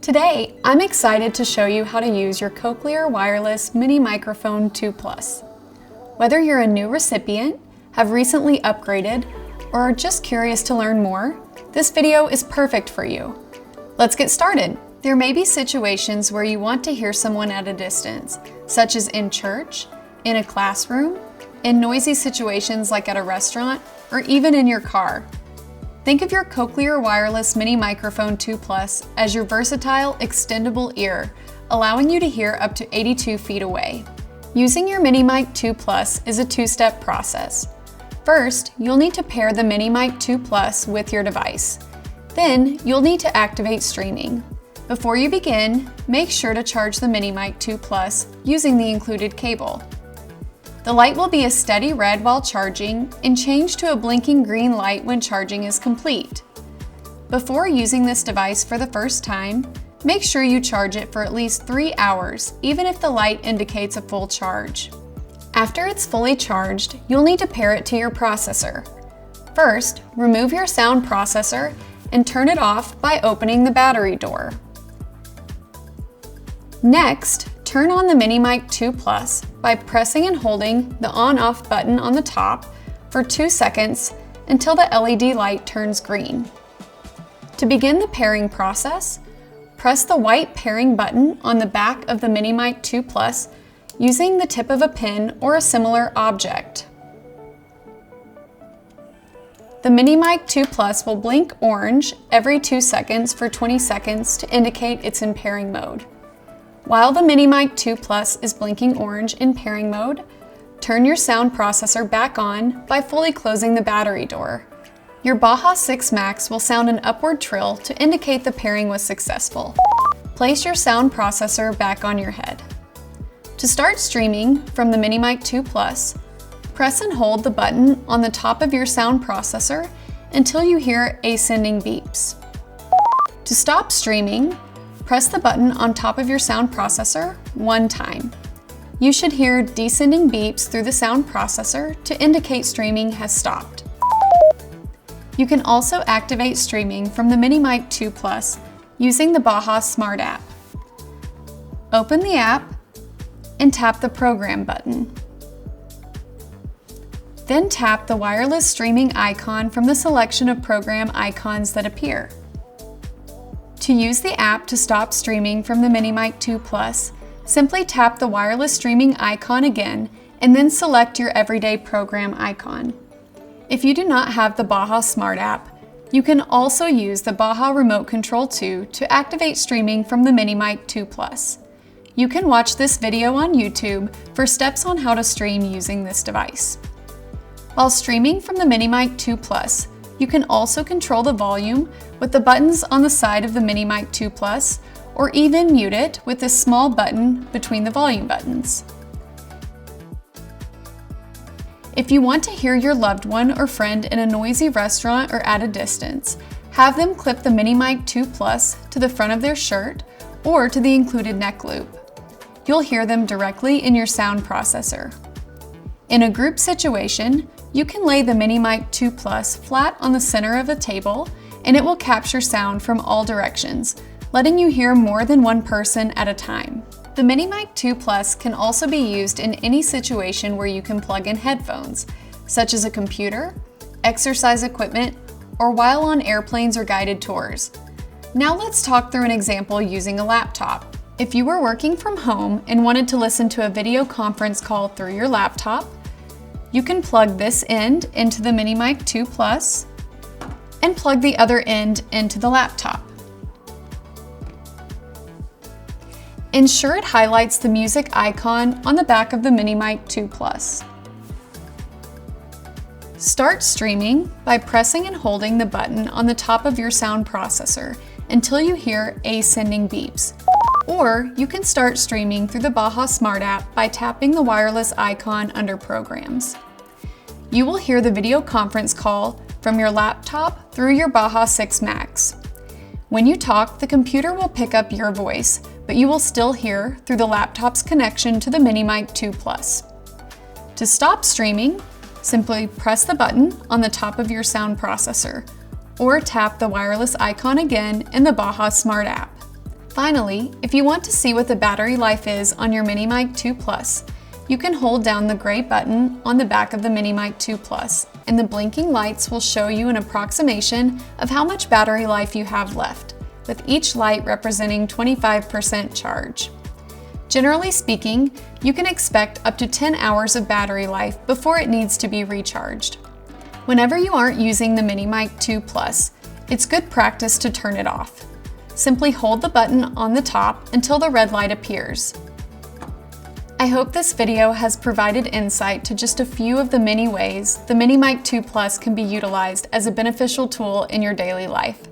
Today, I'm excited to show you how to use your Cochlear Wireless Mini Microphone 2 Plus. Whether you're a new recipient, have recently upgraded, or are just curious to learn more, this video is perfect for you. Let's get started. There may be situations where you want to hear someone at a distance, such as in church, in a classroom, in noisy situations like at a restaurant, or even in your car. Think of your Cochlear Wireless Mini Microphone 2 Plus as your versatile, extendable ear, allowing you to hear up to 82 feet away. Using your Mini Mic 2 Plus is a two-step process. First, you'll need to pair the Mini Mic 2 Plus with your device. Then, you'll need to activate streaming. Before you begin, make sure to charge the Mini Mic 2 Plus using the included cable. The light will be a steady red while charging and change to a blinking green light when charging is complete. Before using this device for the first time, make sure you charge it for at least 3 hours, even if the light indicates a full charge. After it's fully charged, you'll need to pair it to your processor. First, remove your sound processor and turn it off by opening the battery door. Next, turn on the Mini Mic 2 Plus by pressing and holding the on-off button on the top for 2 seconds until the LED light turns green. To begin the pairing process, press the white pairing button on the back of the Mini Mic 2 Plus using the tip of a pin or a similar object. The Mini Mic 2 Plus will blink orange every 2 seconds for 20 seconds to indicate it's in pairing mode. While the Mini Mic 2 Plus is blinking orange in pairing mode, turn your sound processor back on by fully closing the battery door. Your Baha 6 Max will sound an upward trill to indicate the pairing was successful. Place your sound processor back on your head. To start streaming from the Mini Mic 2 Plus, press and hold the button on the top of your sound processor until you hear ascending beeps. To stop streaming, press the button on top of your sound processor 1 time. You should hear descending beeps through the sound processor to indicate streaming has stopped. You can also activate streaming from the Mini Mic 2 Plus using the Baha Smart app. Open the app and tap the Program button. Then tap the wireless streaming icon from the selection of program icons that appear. To use the app to stop streaming from the Mini Mic 2 Plus, simply tap the wireless streaming icon again and then select your everyday program icon. If you do not have the Baha Smart app, you can also use the Baha Remote Control 2 to activate streaming from the Mini Mic 2 Plus. You can watch this video on YouTube for steps on how to stream using this device. While streaming from the Mini Mic 2 Plus, you can also control the volume with the buttons on the side of the Mini Mic 2 Plus, or even mute it with this small button between the volume buttons. If you want to hear your loved one or friend in a noisy restaurant or at a distance, have them clip the Mini Mic 2 Plus to the front of their shirt or to the included neck loop. You'll hear them directly in your sound processor. In a group situation, you can lay the Mini Mic 2 Plus flat on the center of a table and it will capture sound from all directions, letting you hear more than one person at a time. The Mini Mic 2 Plus can also be used in any situation where you can plug in headphones, such as a computer, exercise equipment, or while on airplanes or guided tours. Now let's talk through an example using a laptop. If you were working from home and wanted to listen to a video conference call through your laptop, you can plug this end into the Mini Mic 2 Plus and plug the other end into the laptop. Ensure it highlights the music icon on the back of the Mini Mic 2 Plus. Start streaming by pressing and holding the button on the top of your sound processor until you hear ascending beeps. Or you can start streaming through the Baha Smart app by tapping the wireless icon under Programs. You will hear the video conference call from your laptop through your Baha 6 Max. When you talk, the computer will pick up your voice, but you will still hear through the laptop's connection to the Mini Mic 2 Plus. To stop streaming, simply press the button on the top of your sound processor, or tap the wireless icon again in the Baha Smart app. Finally, if you want to see what the battery life is on your Mini Mic 2 Plus, you can hold down the gray button on the back of the Mini Mic 2 Plus, and the blinking lights will show you an approximation of how much battery life you have left, with each light representing 25% charge. Generally speaking, you can expect up to 10 hours of battery life before it needs to be recharged. Whenever you aren't using the Mini Mic 2 Plus, it's good practice to turn it off. Simply hold the button on the top until the red light appears. I hope this video has provided insight to just a few of the many ways the Mini Mic 2 Plus can be utilized as a beneficial tool in your daily life.